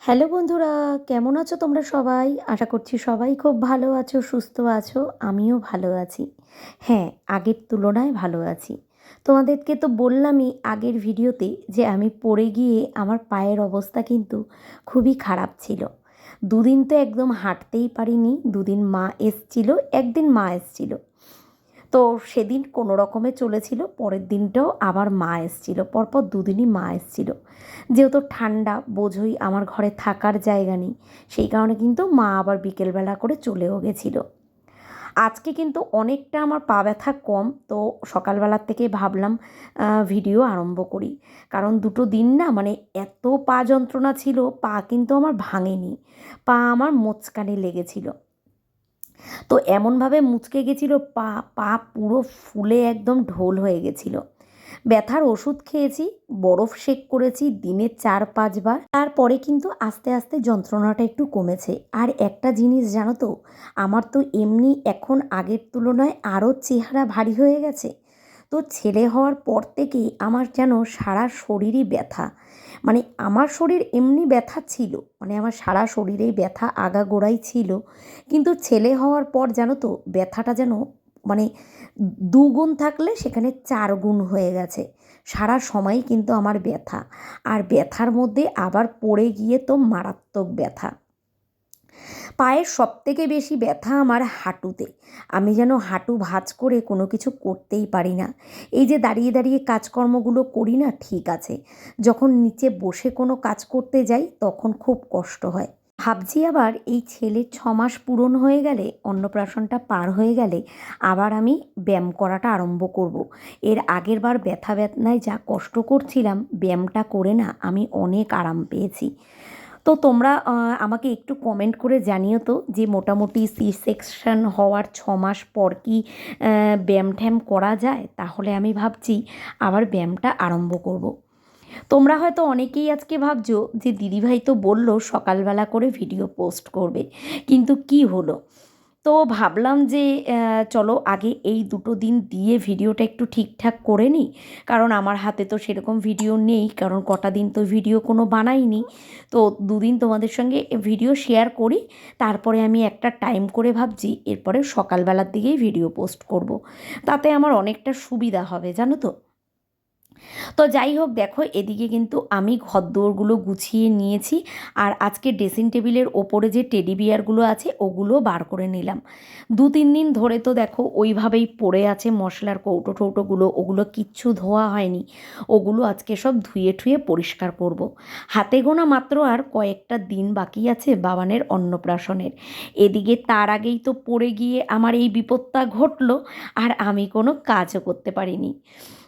Hello বন্ধুরা, কেমন আছো তোমরা সবাই? আশা করছি সবাই খুব ভালো আছো, সুস্থ আছো। আমিও ভালো আছি। হ্যাঁ, আগের তুলনায় ভালো আছি। তোমাদেরকে তো বললামই আগের ভিডিওতে যে আমি পড়ে গিয়ে আমার পায়ের অবস্থা কিন্তু খুবই খারাপ ছিল। দুদিন তো একদম হাঁটতেই পারিনি। দুদিন মা এসছিল, একদিন মা এসছিল। তো সেদিন কোনো রকমে চলেছিল, পরের দিনটাও আবার মা এসছিল, পরপর দুদিনই মা এসছিল। যেহেতু ঠান্ডা বোঝোই, আমার ঘরে থাকার জায়গা নেই, সেই কারণে কিন্তু মা আবার বিকেলবেলা করে চলেও গেছিলো। আজকে কিন্তু অনেকটা আমার পা ব্যথা কম, তো সকালবেলার থেকে ভাবলাম ভিডিও আরম্ভ করি। কারণ দুটো দিন না মানে এত পা যন্ত্রণা ছিল, পা কিন্তু আমার ভাঙেনি, পা আমার মোচকানে লেগেছিল। তো এমনভাবে মুচকে গেছিলো পা, পা পুরো ফুলে একদম ঢোল হয়ে গেছিলো। ব্যথার ওষুধ খেয়েছি, বরফ সেক করেছি দিনে 4-5 বার। তারপরে কিন্তু আস্তে আস্তে যন্ত্রণাটা একটু কমেছে। আর একটা জিনিস জানো তো, আমার তো এমনি এখন আগের তুলনায় আরও চেহারা ভারী হয়ে গেছে। তো ছেলে হওয়ার পর থেকেই আমার যেন সারা শরীরই ব্যথা। মানে আমার শরীর এমনি ব্যথা ছিল, মানে আমার সারা শরীরেই ব্যথা আগাগোড়াই ছিল, কিন্তু ছেলে হওয়ার পর জানো তো ব্যথাটা যেন মানে দুগুণ থাকলে সেখানে 4 গুণ হয়ে গেছে। সারা সময় কিন্তু আমার ব্যথা, আর ব্যথার মধ্যে আবার পড়ে গিয়ে তো মারাত্মক ব্যথা। পায়ের সবথেকে বেশি ব্যথা আমার হাঁটুতে। আমি যেন হাঁটু ভাঁজ করে কোনো কিছু করতেই পারি না। এই যে দাঁড়িয়ে দাঁড়িয়ে কাজকর্মগুলো করি না, ঠিক আছে, যখন নিচে বসে কোনো কাজ করতে যাই তখন খুব কষ্ট হয়। ভাবছি আবার এই ছেলের 6 মাস পূরণ হয়ে গেলে, অন্নপ্রাশনটা পার হয়ে গেলে আবার আমি ব্যায়াম করাটা আরম্ভ করব। এর আগের বার ব্যথা বেদনায় যা কষ্ট করছিলাম, ব্যায়ামটা করে না আমি অনেক আরাম পেয়েছি। তো তোমরা আমাকে একটু কমেন্ট করে জানিও তো যে মোটামুটি সি সেকশন হওয়ার 6 মাস পর কি ব্যায়াম ট্যায়াম করা যায়? তাহলে আমি ভাবছি আবার ব্যায়ামটা আরম্ভ করব। তোমরা হয়তো অনেকেই আজকে ভাবছো যে দিদিভাই তো বললো সকালবেলা করে ভিডিও পোস্ট করবে, কিন্তু কি হলো? তো ভাবলাম যে চলো আগে এই দুটো দিন দিয়ে ভিডিওটা একটু ঠিকঠাক করে নিই। কারণ আমার হাতে তো সেরকম ভিডিও নেই, কারণ কটা দিন তো ভিডিও কোনো বানাইনি। তো দুদিন তোমাদের সঙ্গে ভিডিও শেয়ার করি, তারপরে আমি একটা টাইম করে ভাবছি এরপরে সকালবেলার দিকেই ভিডিও পোস্ট করব। তাতে আমার অনেকটা সুবিধা হবে জানো তো। তো যাই হোক, দেখো এদিকে কিন্তু আমি ঘরদোরগুলো গুছিয়ে নিয়েছি। আর আজকে ড্রেসিং টেবিলের ওপরে যে টেডি বিয়ারগুলো আছে ওগুলো বার করে নিলাম। 2-3 দিন ধরে তো দেখো ওইভাবেই পড়ে আছে মশলার কৌটো টৌটোগুলো, ওগুলো কিচ্ছু ধোয়া হয়নি। ওগুলো আজকে সব ধুয়ে ঠুয়ে পরিষ্কার করব। হাতে গোনা মাত্র আর কয়েকটা দিন বাকি আছে বাবানের অন্নপ্রাশনের। এদিকে তার আগেই তো পড়ে গিয়ে আমার এই বিপদটা ঘটলো, আর আমি কোনো কাজও করতে পারিনি।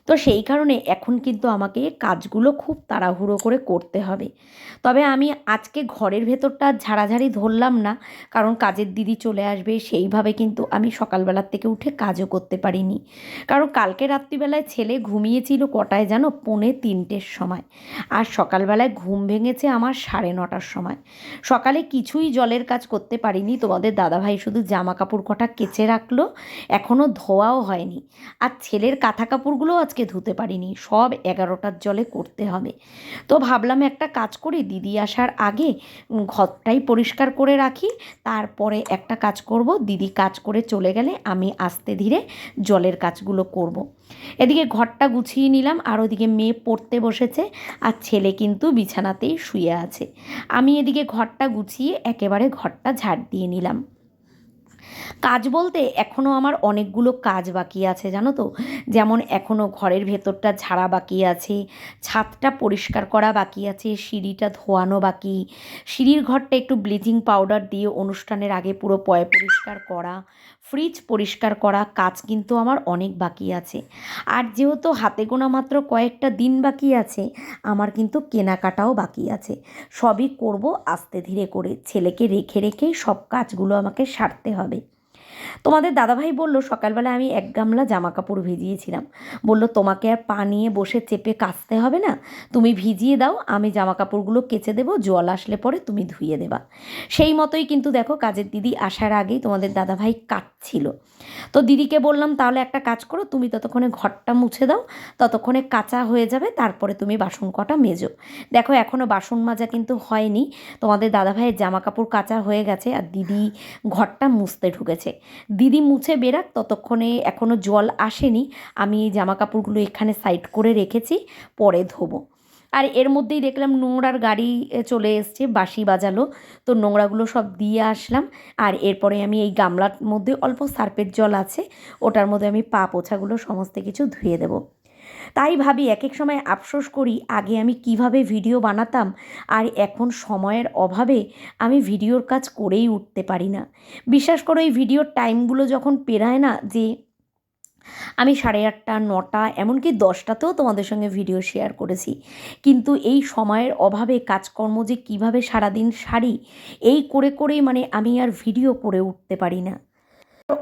তো সেই কারণে এখন কিন্তু আমাকে কাজগুলো খুব তাড়াহুড়ো করে করতে হবে। তবে আমি আজকে ঘরের ভেতরটা ঝাড়াঝাড়ি ধরলাম না, কারণ কাজের দিদি চলে আসবে, সেইভাবে কিন্তু আমি সকালবেলার থেকে উঠে কাজও করতে পারিনি। কারণ কালকে রাত্রিবেলায় ছেলে ঘুমিয়েছিল কটায় জানো? 2:45-র সময়। আর সকালবেলায় ঘুম ভেঙেছে আমার 9:30-র সময়। সকালে কিছুই জলের কাজ করতে পারিনি, তোমাদের দাদাভাই শুধু জামা কাপড় কটা কেচে রাখলো, এখনও ধোয়াও হয়নি। আর ছেলের কাঁথা কাপড়গুলো আজকে ধুতে পারিনি, সব 11টার জলে করতে হবে। তো ভাবলাম একটা কাজ করি, দিদি আসার আগে ঘরটাই পরিষ্কার করে রাখি, তারপরে একটা কাজ করব, দিদি কাজ করে চলে গেলে আমি আস্তে ধীরে জলের কাজগুলো করব। এদিকে ঘরটা গুছিয়ে নিলাম, আর ওদিকে মেয়ে পড়তে বসেছে, আর ছেলে কিন্তু বিছানাতেই শুয়ে আছে। আমি এদিকে ঘরটা গুছিয়ে একেবারে ঘরটা ঝাড় দিয়ে নিলাম। কাজ বলতে এখনও আমার অনেকগুলো কাজ বাকি আছে জানো তো। যেমন এখনও ঘরের ভেতরটা ঝাড়া বাকি আছে, ছাদটা পরিষ্কার করা বাকি আছে, সিঁড়িটা ধোয়ানো বাকি, সিঁড়ির ঘরটা একটু ব্লিচিং পাউডার দিয়ে অনুষ্ঠানের আগে পুরো পরিষ্কার করা, ফ্রিজ পরিষ্কার করা, কাজ কিন্তু আমার অনেক বাকি আছে। আর যেহেতু হাতে গোনা মাত্র কয়েকটা দিন বাকি আছে, আমার কিন্তু কেনাকাটাও বাকি আছে। সবই করব আস্তে ধীরে করে, ছেলেকে রেখে রেখেই সব কাজগুলো আমাকে সারতে হবে। তোমাদের দাদাভাই বলল সকালবেলা আমি 1 গামলা জামা কাপড় ভিজিয়েছিলাম, বলল তোমাকে আর পা নিয়ে বসে চেপে কাচতে হবে না, তুমি ভিজিয়ে দাও, আমি জামা কাপড়গুলো কেচে দেবো, জল আসলে পরে তুমি ধুয়ে দেবা। সেই মতোই কিন্তু দেখো কাজের দিদি আসার আগেই তোমাদের দাদাভাই কাচছিল। তো দিদিকে বললাম তাহলে একটা কাজ করো, তুমি ততক্ষণে ঘরটা মুছে দাও, ততক্ষণে কাচা হয়ে যাবে, তারপরে তুমি বাসন কটা মেজো। দেখো এখনও বাসন মাজা কিন্তু হয়নি, তোমাদের দাদাভাইয়ের জামা কাপড় কাচা হয়ে গেছে আর দিদি ঘরটা মুছতে ঢুকেছে। দিদি মুছে বেরাক, ততক্ষণে এখনও জল আসেনি, আমি এই জামা কাপড়গুলো এখানে সাইড করে রেখেছি, পরে ধোবো। আর এর মধ্যেই দেখলাম নোংরার গাড়ি চলে এসছে, বাঁশি বাজালো, তো নোংরাগুলো সব দিয়ে আসলাম। আর এরপরে আমি এই গামলার মধ্যে অল্প সার্ফের জল আছে, ওটার মধ্যে আমি পা পোছাগুলো সমস্ত কিছু ধুয়ে দেবো। তাই ভাবি এক এক সময় আফসোস করি আগে আমি কিভাবে ভিডিও বানাতাম, আর এখন সময়ের অভাবে আমি ভিডিওর কাজ করেই উঠতে পারি না। বিশ্বাস করো এই ভিডিওর টাইমগুলো যখন পেরায় না, যে আমি 8:30, 9টা, এমনকি 10টাতেও তোমাদের সঙ্গে ভিডিও শেয়ার করেছি, কিন্তু এই সময়ের অভাবে কাজকর্ম যে কিভাবে সারাদিন সারি, এই করে করেই মানে আমি আর ভিডিও করে উঠতে পারি না।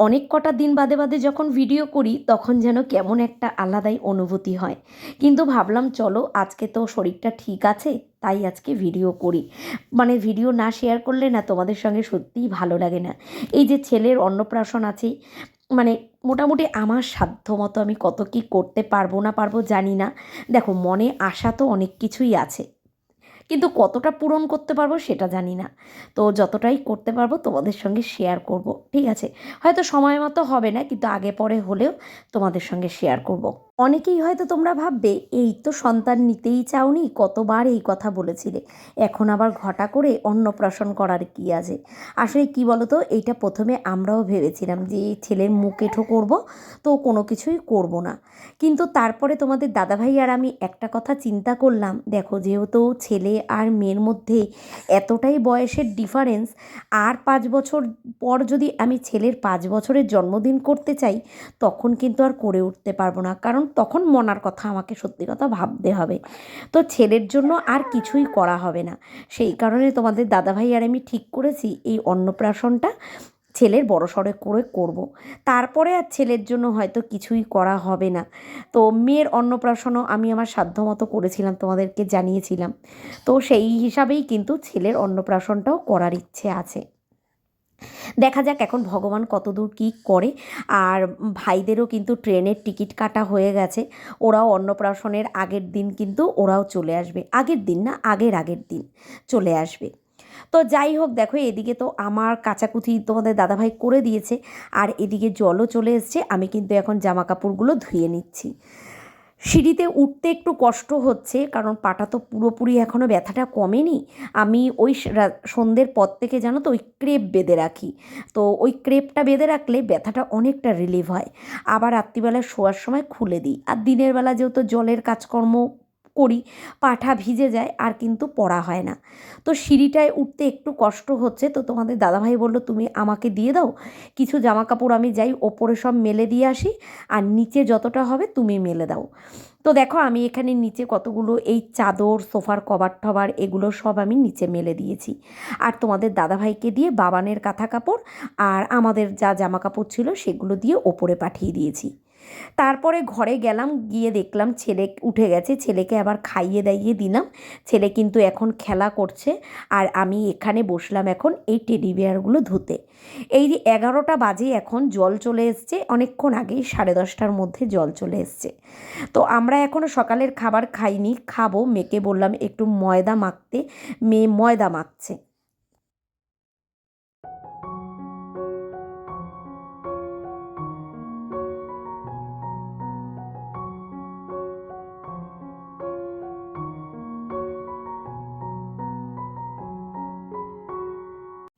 অনেক কটা দিন বাদে বাদে যখন ভিডিও করি তখন যেন কেমন একটা আলাদাই অনুভূতি হয়। কিন্তু ভাবলাম চলো আজকে তো শরীরটা ঠিক আছে, তাই আজকে ভিডিও করি। মানে ভিডিও না শেয়ার করলে না তোমাদের সঙ্গে সত্যিই ভালো লাগে না। এই যে ছেলের অন্নপ্রাশন আছে, মানে মোটামুটি আমার সাধ্য মতো আমি কত কী করতে পারবো না পারবো জানি না। দেখো মনে আশা তো অনেক কিছুই আছে, কিন্তু কতটা পূরণ করতে পারবো সেটা জানি না। তো যতটাই করতে পারবো তোমাদের সঙ্গে শেয়ার করব, ঠিক আছে? হয়তো সময় মতো হবে না, কিন্তু আগে পরে হলেও তোমাদের সঙ্গে শেয়ার করব। অনেকেই হয়তো তোমরা ভাববে এই তো সন্তান নিতেই চাওনি, কতবার এই কথা বলেছিলে, এখন আবার ঘটা করে অন্নপ্রাশন করার কী আছে? আসলে কী বলো তো, এইটা প্রথমে আমরাও ভেবেছিলাম যে ছেলের মুখ এঁঠো করবো, তো কোনো কিছুই করব না। কিন্তু তারপরে তোমাদের দাদাভাই আর আমি একটা কথা চিন্তা করলাম, দেখো যেহেতু ছেলে আর মেয়ের মধ্যে এতটাই বয়সের ডিফারেন্স, আর 5 বছর পর যদি আমি ছেলের 5 বছরের জন্মদিন করতে চাই, তখন কিন্তু আর করে উঠতে পারবো না, কারণ তখন মনার কথা আমাকে সত্যি কথা ভাবতে হবে। তো ছেলের জন্য আর কিছুই করা হবে না, সেই কারণে তোমাদের দাদাভাই আর আমি ঠিক করেছি এই অন্নপ্রাশনটা ছেলের বড়সড় করে করব। তারপরে আর ছেলের জন্য হয়তো কিছুই করা হবে না। তো মেয়ের অন্নপ্রাশনও আমি আমার সাধ্যমতো করেছিলাম, তোমাদেরকে জানিয়েছিলাম। তো সেই হিসাবেই কিন্তু ছেলের অন্নপ্রাশনটাও করার ইচ্ছে আছে। দেখা যাক এখন ভগবান কতদূর কী করে। আর ভাইদেরও কিন্তু ট্রেনের টিকিট কাটা হয়ে গেছে, ওরাও অন্নপ্রাশনের আগের দিন কিন্তু ওরাও চলে আসবে, আগের দিন না, আগের আগের দিন চলে আসবে। তো যাই হোক, দেখো এদিকে তো আমার কাচাকুচি তোমাদের দাদাভাই করে দিয়েছে, আর এদিকে জলও চলে এসছে, আমি কিন্তু এখন জামা কাপড়গুলো ধুয়ে নিচ্ছি। সিঁড়িতে উঠতে একটু কষ্ট হচ্ছে, কারণ পাটা তো পুরোপুরি এখনও ব্যথাটা কমেনি। আমি ওই সন্ধ্যের পর থেকে জানো তো ওই ক্রেপ বেঁধে রাখি, তো ওই ক্রেপটা বেঁধে রাখলে ব্যথাটা অনেকটা রিলিভ হয়। আবার রাত্রিবেলায় শোয়ার সময় খুলে দিই, আর দিনের বেলা যেহেতু জলের কাজকর্ম করি, পাটা ভিজে যায় আর কিন্তু পড়া হয় না। তো সিঁড়িটায় উঠতে একটু কষ্ট হচ্ছে, তো তোমাদের দাদাভাই বলল তুমি আমাকে দিয়ে দাও কিছু জামা কাপড়, আমি যাই ওপরে সব মেলে দিয়ে আসি, আর নিচে যতটা হবে তুমি মেলে দাও। তো দেখো আমি এখানে নিচে কতগুলো এই চাদর, সোফার কভার টভার, এগুলো সব আমি নিচে মেলে দিয়েছি। আর তোমাদের দাদাভাইকে দিয়ে বাবানের কাঁথা কাপড় আর আমাদের যা জামা কাপড় ছিল সেগুলো দিয়ে ওপরে পাঠিয়ে দিয়েছি। তারপরে ঘরে গেলাম, গিয়ে দেখলাম ছেলে উঠে গেছে, ছেলেকে আবার খাইয়ে দাইয়ে দিলাম। ছেলে কিন্তু এখন খেলা করছে, আর আমি এখানে বসলাম এখন এই টেডি বিয়ারগুলো ধুতে। এই যে 11টা বাজে, এখন জল চলে এসছে, অনেকক্ষণ আগেই 10:30টার মধ্যে জল চলে এসছে। তো আমরা এখনও সকালের খাবার খাইনি, খাবো। মেয়েকে বললাম একটু ময়দা মাখতে, মেয়ে ময়দা মাখছে।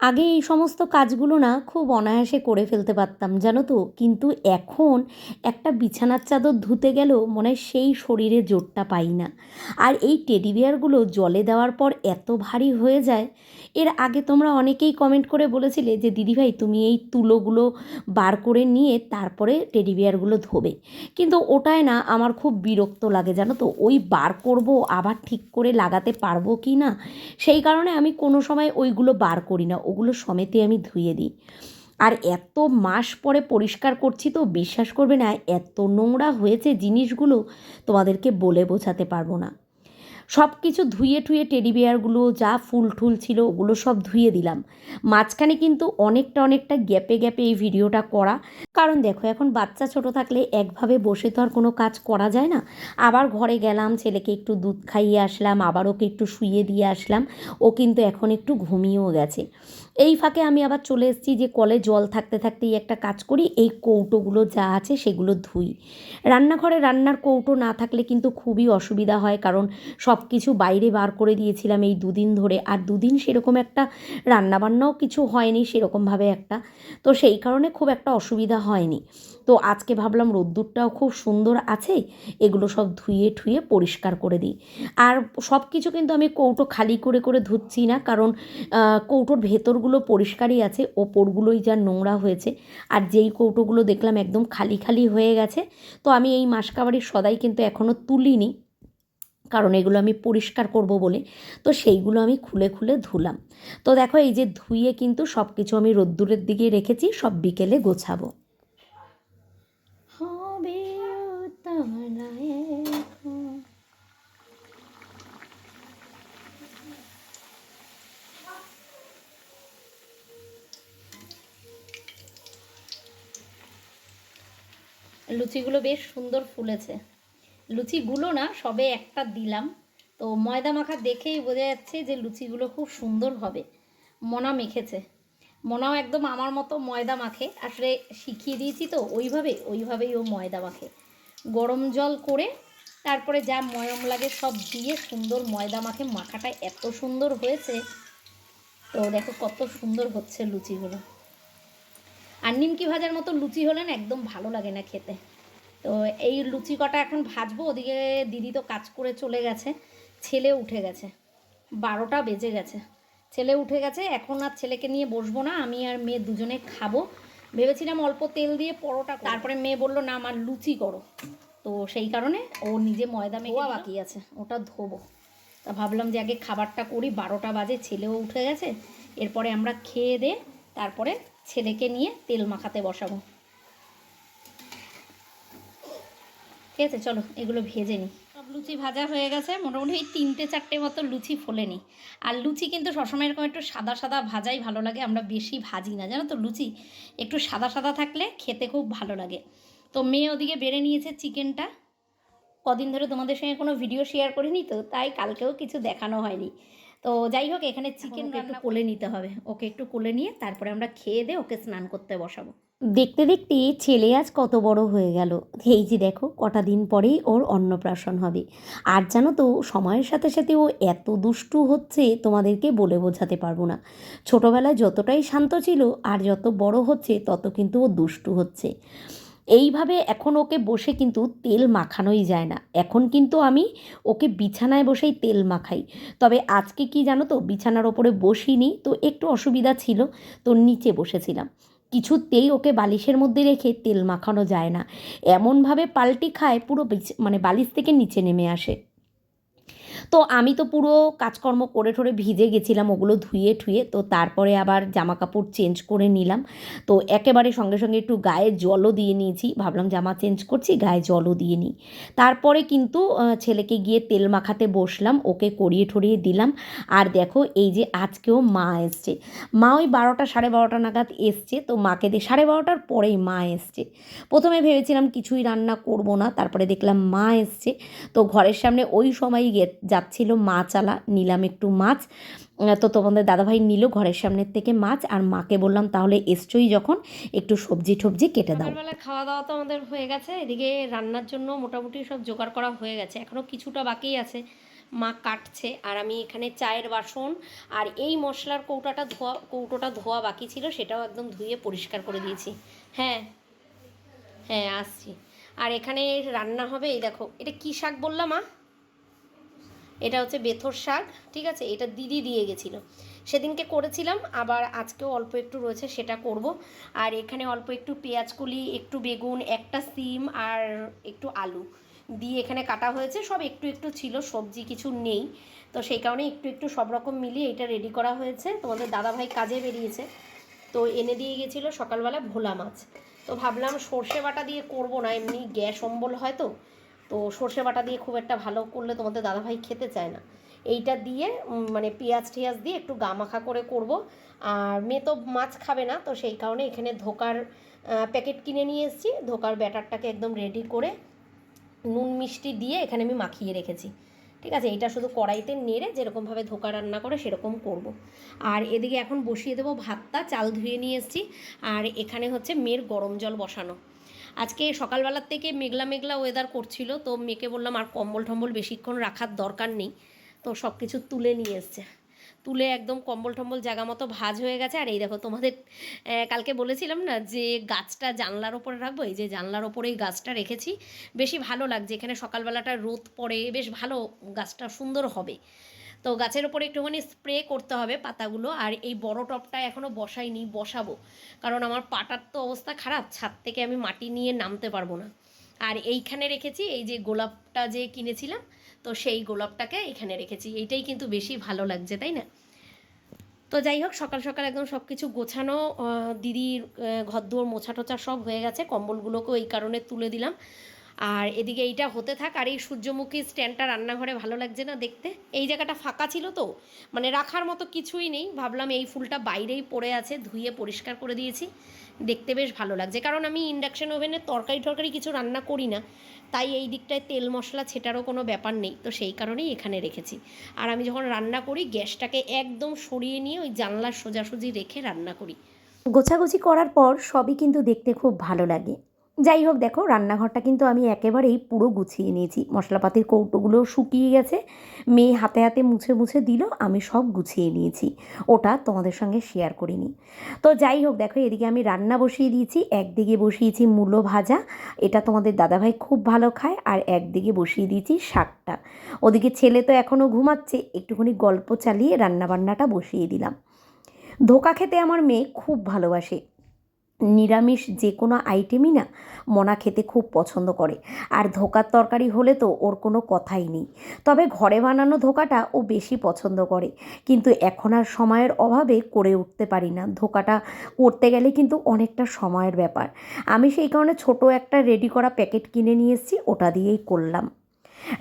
আগে এই সমস্ত কাজগুলো না খুব অনায়াসে করে ফেলতে পারতাম জানো তো, কিন্তু এখন একটা বিছানার চাদর ধুতে গেলেও মনে হয় সেই শরীরে জোরটা পাই না। আর এই টেডি বিয়ারগুলো জলে দেওয়ার পর এত ভারী হয়ে যায়। এর আগে তোমরা অনেকেই কমেন্ট করে বলেছিলে যে দিদিভাই তুমি এই তুলোগুলো বার করে নিয়ে তারপরে টেডি বিয়ারগুলো ধোবে, কিন্তু ওটায় না আমার খুব বিরক্ত লাগে জানো তো, ওই বার করব আবার ঠিক করে লাগাতে পারবো কি না, সেই কারণে আমি কোনো সময় ওইগুলো বার করি না, ওগুলো সমেতে আমি ধুয়ে দিই। আর এত মাস পরে পরিষ্কার করছি তো বিশ্বাস করবে না, এত নোংরা হয়েছে জিনিসগুলো তোমাদেরকে বলে বোঝাতে পারবো না। সব কিছু ধুয়ে ঠুয়ে টেডি বিয়ারগুলো যা ফুল ঠুল ছিল ওগুলো সব ধুয়ে দিলাম। মাঝখানে কিন্তু অনেকটা গ্যাপে গ্যাপে এই ভিডিওটা করা, কারণ দেখো এখন বাচ্চা ছোট থাকলে একভাবে বসে তো আর কোনো কাজ করা যায় না। আবার ঘরে গেলাম, ছেলেকে একটু দুধ খাইয়ে আসলাম, আবার ওকে একটু শুইয়ে দিয়ে আসলাম। ও কিন্তু এখন একটু ঘুমিয়েও গেছে। এই ফাঁকে আমি আবার চলে এসেছি যে কলে জল থাকতে থাকতেই একটা কাজ করি, এই কৌটোগুলো যা আছে সেগুলো ধুই। রান্নাঘরে রান্নার কৌটো না থাকলে কিন্তু খুবই অসুবিধা হয়, কারণ সব কিছু বাইরে বার করে দিয়েছিলাম এই দুদিন ধরে, আর দুদিন সেরকম একটা রান্নাবান্নাও কিছু হয়নি সেরকমভাবে একটা, তো সেই কারণে খুব একটা অসুবিধা হয়নি। তো আজকে ভাবলাম রোদ্দুরটাও খুব সুন্দর আছে, এগুলো সব ধুয়ে ঠুয়ে পরিষ্কার করে দিই। আর সব কিছু কিন্তু আমি কৌটো খালি করে করে ধুচ্ছি না, কারণ কৌটোর ভেতরগুলো পরিষ্কারই আছে, ওপরগুলোই যা নোংরা হয়েছে। আর যেই কৌটোগুলো দেখলাম একদম খালি খালি হয়ে গেছে, তো আমি এই মাসকাবারির সদাই কিন্তু এখনও তুলিনি, কারণ এগুলো আমি পরিষ্কার করব বলে। তো সেইগুলো আমি খুলে খুলে ধুলাম। তো দেখো এই যে ধুয়ে কিন্তু সব কিছু আমি রোদ্দুরের দিকে রেখেছি, সব বিকেলে গোছাবো। হবে উতলা এখন। লুচিগুলো বেশ সুন্দর ফুলেছে। লুচিগুলো না, সবে একটা দিলাম, তো ময়দা মাখা দেখেই বোঝা যাচ্ছে যে লুচিগুলো খুব সুন্দর হবে। মনা মেখেছে, মনাও একদম আমার মতো ময়দা মাখে, আসলে শিখিয়ে দিয়েছি তো ওইভাবেই ও ময়দা মাখে। গরম জল করে তারপরে যা ময়ম লাগে সব দিয়ে সুন্দর ময়দা মাখে, মাখাটা এত সুন্দর হয়েছে। তো দেখো কত সুন্দর হচ্ছে লুচিগুলো। আর নিমকি ভাজার মতো লুচি হলে না একদম ভালো লাগে না খেতে। তো এই লুচি কটা এখন ভাজবো, ওদিকে দিদি তো কাজ করে চলে গেছে, ছেলে উঠে গেছে, 12টা বেজে গেছে, ছেলে উঠে গেছে। এখন আর ছেলেকে নিয়ে বসবো না, আমি আর মেয়ে দুজনে খাবো। ভেবেছিলাম অল্প তেল দিয়ে পরোটা, তারপরে মেয়ে বললো না আমার লুচি করো, তো সেই কারণে ও নিজে ময়দা মেখে বাকি আছে, ওটা ধোবো। তা ভাবলাম যে আগে খাবারটা করি, 12টা বাজে, ছেলেও উঠে গেছে, এরপরে আমরা খেয়ে দে তারপরে ছেলেকে নিয়ে তেল মাখাতে বসাবো। ঠিক আছে, চলো এগুলো ভেজে নিই। সব লুচি ভাজা হয়ে গেছে, মোটামুটি এই 3-4টে মতো লুচি ফোলে নিই। আর লুচি কিন্তু সবসময় এরকম একটু সাদা সাদা ভাজাই ভালো লাগে, আমরা বেশি ভাজি না জানো তো, লুচি একটু সাদা সাদা থাকলে খেতে খুব ভালো লাগে। তো মেয়ে ওদিকে বেড়ে নিয়েছে চিকেনটা, কদিন ধরে তোমাদের সঙ্গে কোনো ভিডিও শেয়ার করিনি তো, তাই কালকেও কিছু দেখানো হয়নি। তো যাই হোক, এখানে চিকেন একটু কোলে নিতে হবে, ওকে একটু কোলে নিয়ে তারপরে আমরা খেয়ে দিয়ে ওকে স্নান করতে বসাবো। দেখতে দেখতে ছেলে আজ কত বড় হয়ে গেল। এই যে দেখো কটা দিন পরেই ওর অন্নপ্রাশন হবে। আর জানো তো সময়ের সাথে সাথে ও এত দুষ্টু হচ্ছে তোমাদেরকে বলে বোঝাতে পারবো না। ছোটোবেলায় যতটাই শান্ত ছিল আর যত বড় হচ্ছে তত কিন্তু ও দুষ্টু হচ্ছে। এইভাবে এখন ওকে বসে কিন্তু তেল মাখানোই যায় না, এখন কিন্তু আমি ওকে বিছানায় বসেই তেল মাখাই। তবে আজকে কি জানো তো, বিছানার ওপরে বসিনি তো একটু অসুবিধা ছিল, তো নিচে বসেছিলাম। কিছুতেই ওকে বালিশের মধ্যে রেখে তেল মাখানো যায় না, এমনভাবে পাল্টি খায় পুরো মানে বালিশ থেকে নিচে নেমে আসে। তো আমি তো পুরো কাজকর্ম করে ঠরে ভিজে গেছিলাম ওগুলো ধুয়ে ঠুয়ে, তো তারপরে আবার জামা কাপড় চেঞ্জ করে নিলাম। তো একেবারে সঙ্গে সঙ্গে একটু গায়ে জলও দিয়ে নিয়েছি, ভাবলাম জামা চেঞ্জ করছি গায়ে জলও দিয়ে নিই। তারপরে কিন্তু ছেলেকে গিয়ে তেল মাখাতে বসলাম, ওকে করিয়ে ঠরিয়ে দিলাম। আর দেখো এই যে আজকেও মা এসছে, মা ওই 12টা 12:30 নাগাদ এসছে, তো মাকে 12:30টার পরেই মা এসছে। প্রথমে ভেবেছিলাম কিছুই রান্না করব না, তারপরে দেখলাম মা এসছে, তো ঘরের সামনে ওই সময়ই যাচ্ছিল মাছ আলা, নিলাম একটু মাছ। তো তোমাদের দাদাভাই নিল ঘরের সামনের থেকে মাছ, আর মাকে বললাম তাহলে এসছই যখন একটু সবজি টবজি কেটে দাও। সকালবেলা খাওয়া দাওয়া তো আমাদের হয়ে গেছে, এদিকে রান্নার জন্য মোটামুটি সব জোগাড় করা হয়ে গেছে, এখনও কিছুটা বাকি আছে, মা কাটছে। আর আমি এখানে চায়ের বাসন আর এই মশলার কৌটোটা ধোয়া বাকি ছিল, সেটাও একদম ধুয়ে পরিষ্কার করে দিয়েছি। হ্যাঁ হ্যাঁ আসছি। আর এখানে রান্না হবে, এই দেখো এটা কী শাক বললাম মা, এটা হচ্ছে বেথর শাক, ঠিক আছে, এটা দিদি দিয়ে গেছিলো, সেদিনকে করেছিলাম, আবার আজকেও অল্প একটু রয়েছে সেটা করব। আর এখানে অল্প একটু পেঁয়াজকলি, একটু বেগুন, একটা সিম আর একটু আলু দিয়ে এখানে কাটা হয়েছে, সব একটু একটু ছিল, সবজি কিছু নেই, তো সেই কারণে একটু একটু সব রকম মিলিয়ে এটা রেডি করা হয়েছে। তোমাদের দাদাভাই কাজে বেরিয়েছে, তো এনে দিয়ে গেছিলো সকালবেলা ভোলা মাছ। তো ভাবলাম সর্ষে বাটা দিয়ে করব না, এমনি গ্যাস অম্বল হয় তো, তো সর্ষে বাটা দিয়ে খুব একটা ভালো করলে তোমাদের দাদাভাই খেতে চায় না। এইটা দিয়ে মানে পেঁয়াজ টিয়াজ দিয়ে একটু গামাখা করে করব। আর মেয়ে তো মাছ খাবে না, তো সেই কারণে এখানে ধোকার প্যাকেট কিনে নিয়ে এসেছি। ধোকার ব্যাটারটাকে একদম রেডি করে নুন মিষ্টি দিয়ে এখানে আমি মাখিয়ে রেখেছি। ঠিক আছে, এটা শুধু কড়াইতে নেড়ে যেরকমভাবে ধোকা রান্না করে সেরকম করব। আর এদিকে এখন বসিয়ে দেবো ভাতটা, চাল ধুয়ে নিয়ে এসেছি। আর এখানে হচ্ছে মেয়ের গরম জল বসানো। আজকে সকালবেলার থেকে মেঘলা মেঘলা ওয়েদার করছিল, তো মেয়েকে বললাম আর কম্বল টম্বল বেশিক্ষণ রাখার দরকার নেই, তো সব কিছু তুলে নিয়ে এসছে। তুলে একদম কম্বল টম্বল জায়গা মতো ভাঁজ হয়ে গেছে। আর এই দেখো তোমাদের কালকে বলেছিলাম না যে গাছটা জানলার ওপরে রাখবো, এই যে জানলার ওপরেই গাছটা রেখেছি। বেশি ভালো লাগছে, এখানে সকালবেলাটা রোদ পড়ে, বেশ ভালো, গাছটা সুন্দর হবে। তো গাছের ওপরে একটুখানি স্প্রে করতে হবে পাতাগুলো। আর এই বড় টবটা এখনও বসাইনি, বসাবো, কারণ আমার পাটার তো অবস্থা খারাপ, ছাদ থেকে আমি মাটি নিয়ে নামতে পারবো না। আর এইখানে রেখেছি এই যে গোলাপটা যে কিনেছিলাম, তো সেই গোলাপটাকে এখানে রেখেছি। এইটাই কিন্তু বেশি ভালো লাগছে, তাই না? তো যাই হোক, সকাল সকাল একদম সব কিছু গোছানো, দিদির ঘরদোর মোছা টোছা সব হয়ে গেছে, কম্বলগুলোকেও এই কারণে তুলে দিলাম। আর এদিকে এইটা হতে থাক। আর এই সূর্যমুখী স্ট্যান্ডটা রান্নাঘরে ভালো লাগছে না দেখতে, এই জায়গাটা ফাঁকা ছিল তো, মানে রাখার মতো কিছুই নেই, ভাবলাম এই ফুলটা বাইরেই পড়ে আছে, ধুয়ে পরিষ্কার করে দিয়েছি, দেখতে বেশ ভালো লাগছে। কারণ আমি ইন্ডাকশন ওভেনে তরকারি টরকারি কিছু রান্না করি না, তাই এই দিকটায় তেল মশলা ছেটারও কোনো ব্যাপার নেই, তো সেই কারণেই এখানে রেখেছি। আর আমি যখন রান্না করি গ্যাসটাকে একদম সরিয়ে নিয়ে ওই জানলার সোজাসুজি রেখে রান্না করি। গোছাগুছি করার পর সবই কিন্তু দেখতে খুব ভালো লাগে। যাই হোক, দেখো রান্নাঘরটা কিন্তু আমি একেবারেই পুরো গুছিয়ে নিয়েছি, মশলাপাতির কৌটোগুলোও শুকিয়ে গেছে, মেয়ে হাতে হাতে মুছে মুছে দিল, আমি সব গুছিয়ে নিয়েছি, ওটা তোমাদের সঙ্গে শেয়ার করিনি। তো যাই হোক, দেখো এদিকে আমি রান্না বসিয়ে দিয়েছি, একদিকে বসিয়েছি মূলো ভাজা, এটা তোমাদের দাদাভাই খুব ভালো খায়, আর একদিকে বসিয়ে দিয়েছি শাকটা। ওদিকে ছেলে তো এখনও ঘুমাচ্ছে, একটুখানি গল্প চালিয়ে রান্নাবান্নাটা বসিয়ে দিলাম। ধোকা খেতে আমার মেয়ে খুব ভালোবাসে, নিরামিষ যে কোনো আইটেমই না মনা খেতে খুব পছন্দ করে। আর ধোকার তরকারি হলে তো ওর কোনো কথাই নেই। তবে ঘরে বানানো ধোকাটা ও বেশি পছন্দ করে, কিন্তু এখন আর সময়ের অভাবে করে উঠতে পারি না। ধোকাটা করতে গেলে কিন্তু অনেকটা সময়ের ব্যাপার। আমি সেই কারণে ছোট একটা রেডি করা প্যাকেট কিনে নিয়ে এসেছি, ওটা দিয়েই করলাম।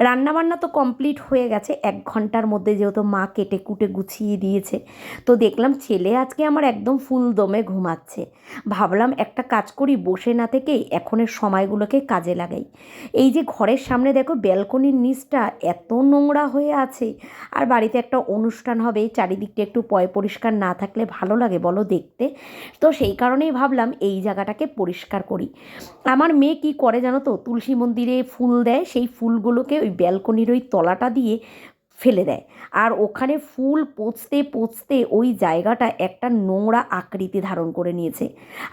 রান্নাবান্না তো কমপ্লিট হয়ে গেছে 1 ঘন্টার মধ্যে, যেহেতু মা কেটে কুটে গুছিয়ে দিয়েছে। তো দেখলাম ছেলে আজকে আমার একদম ফুল দমে ঘুমাচ্ছে। ভাবলাম একটা কাজ করি, বসে না থেকেই এখনের সময়গুলোকে কাজে লাগাই। এই যে ঘরের সামনে দেখো ব্যালকনির নিচটা এত নোংরা হয়ে আছে, আর বাড়িতে একটা অনুষ্ঠান হবে, চারিদিকটা একটু পরিষ্কার না থাকলে ভালো লাগে বলো দেখতে? তো সেই কারণেই ভাবলাম এই জায়গাটাকে পরিষ্কার করি। আমার মেয়ে কি করে জানো তো, তুলসী মন্দিরে ফুল দেয়, সেই ফুলগুলোকে ওই ব্যালকনির ওই তলাটা দিয়ে ফেলে দেয়, আর ওখানে ফুল পচতে পচতে ওই জায়গাটা একটা নোংরা আকৃতি ধারণ করে নিয়েছে।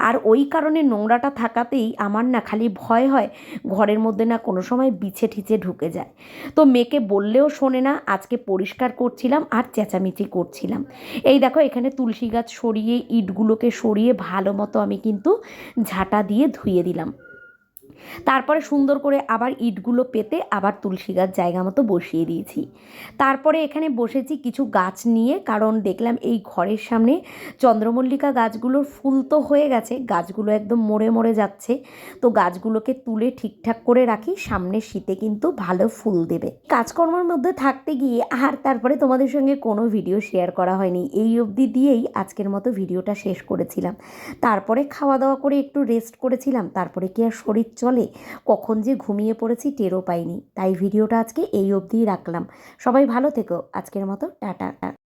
আর ওই কারণে নোংরাটা থাকাতেই আমার না খালি ভয় হয় ঘরের মধ্যে না কোনো সময় বিছে ঠিচে ঢুকে যায়। তো মেয়েকে বললেও শোনে না, আজকে পরিষ্কার করছিলাম আর চেঁচামেচি করছিলাম। এই দেখো এখানে তুলসী গাছ সরিয়ে, ইটগুলোকে সরিয়ে ভালো মতো আমি কিন্তু ঝাঁটা দিয়ে ধুয়ে দিলাম। তারপরে সুন্দর করে আবার ইটগুলো পেতে আবার তুলসী গাছ জায়গা মতো বসিয়ে দিয়েছি। তারপরে এখানে বসেছি কিছু গাছ নিয়ে, কারণ দেখলাম এই ঘরের সামনে চন্দ্রমল্লিকা গাছগুলোর ফুল তো হয়ে গেছে, গাছগুলো একদম মরে মরে যাচ্ছে, তো গাছগুলোকে তুলে ঠিকঠাক করে রাখি, সামনের শীতে কিন্তু ভালো ফুল দেবে। কাজকর্মের মধ্যে থাকতে গিয়ে আর তারপরে তোমাদের সঙ্গে কোনো ভিডিও শেয়ার করা হয়নি, এই অবধি দিয়েই আজকের মতো ভিডিওটা শেষ করেছিলাম। তারপরে খাওয়া দাওয়া করে একটু রেস্ট করেছিলাম, তারপরে কি আর শরীর চলে, কখন যে ঘুমিয়ে পড়েছি টেরও পাইনি। তাই ভিডিওটা আজকে এই অবধিই রাখলাম। সবাই ভালো থেকো, আজকের মতো টাটা।